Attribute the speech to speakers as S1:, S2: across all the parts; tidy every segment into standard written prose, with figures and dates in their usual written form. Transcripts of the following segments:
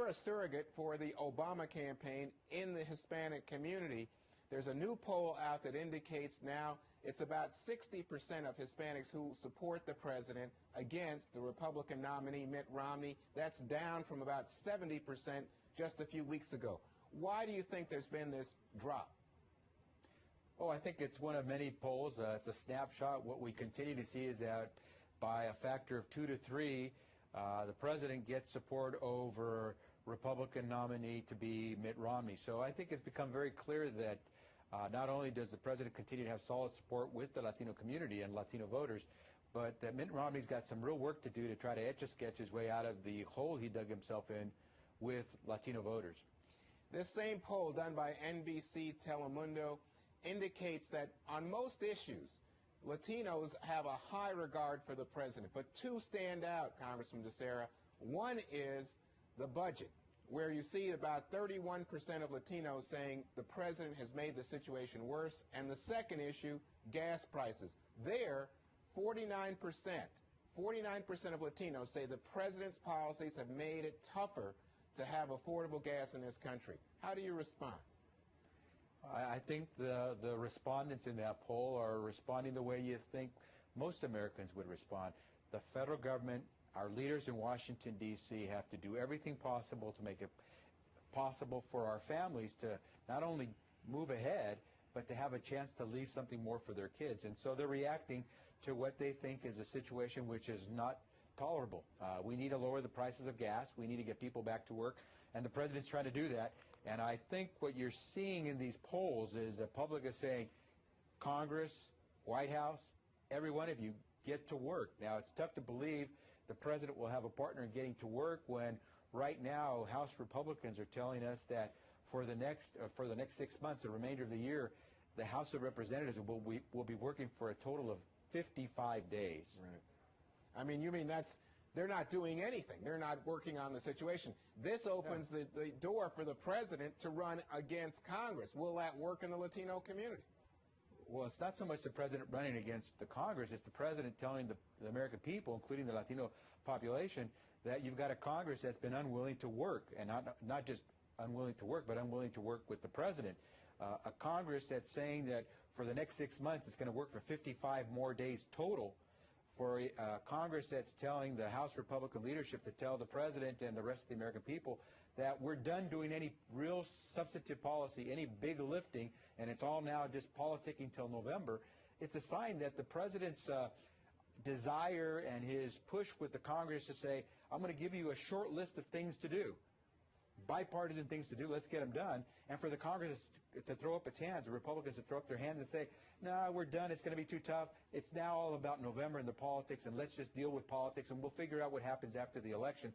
S1: a surrogate for the Obama campaign in the Hispanic community. There's a new poll out that indicates now it's about 60% of Hispanics who support the president against the Republican nominee, Mitt Romney. That's down from about 70% just a few weeks ago. Why do you think there's been this drop?
S2: Oh, I think it's one of many polls. It's a snapshot. What we continue to see is that by a factor of 2 to 3, the president gets support over Republican nominee to be Mitt Romney. So I think it's become very clear that not only does the president continue to have solid support with the Latino community and Latino voters, but that Mitt Romney's got some real work to do to try to etch-a-sketch his way out of the hole he dug himself in with Latino voters.
S1: This same poll done by NBC Telemundo indicates that on most issues, Latinos have a high regard for the president, but two stand out, Congressman DeSera. One is the budget, where you see about 31% of Latinos saying the president has made the situation worse, and the second issue, gas prices. There, 49% of Latinos say the president's policies have made it tougher to have affordable gas in this country. How do you respond?
S2: I think the respondents in that poll are responding the way you think most Americans would respond. The federal government, our leaders in Washington, D.C. have to do everything possible to make it possible for our families to not only move ahead, but to have a chance to leave something more for their kids. And so they're reacting to what they think is a situation which is not tolerable. We need to lower the prices of gas. We need to get people back to work. And the president's trying to do that. And I think what you're seeing in these polls is the public is saying, Congress, White House, every one of you, get to work. Now, it's tough to believe the president will have a partner in getting to work when right now House Republicans are telling us that for the next 6 months, the remainder of the year, the House of Representatives will be working for a total of 55 days.
S1: Right. I mean, you mean they're not doing anything. They're not working on the situation. This opens the door for the president to run against Congress. Will that work in the Latino community?
S2: Well, it's not so much the president running against the Congress. It's the president telling the American people, including the Latino population, that you've got a Congress that's been unwilling to work, and not just unwilling to work, but unwilling to work with the president. A Congress that's saying that for the next 6 months it's going to work for 55 more days total. For Congress that's telling the House Republican leadership to tell the president and the rest of the American people that we're done doing any real substantive policy, any big lifting, and it's all now just politicking till November. It's a sign that the president's desire and his push with the Congress to say, I'm going to give you a short list of things to do. Bipartisan things to do, let's get them done, and for the Congress to throw up its hands, the Republicans to throw up their hands and say, no, we're done, it's going to be too tough, it's now all about November and the politics, and let's just deal with politics, and we'll figure out what happens after the election.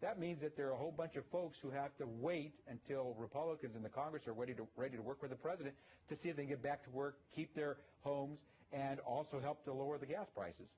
S2: That means that there are a whole bunch of folks who have to wait until Republicans in the Congress are ready to work with the president to see if they can get back to work, keep their homes, and also help to lower the gas prices.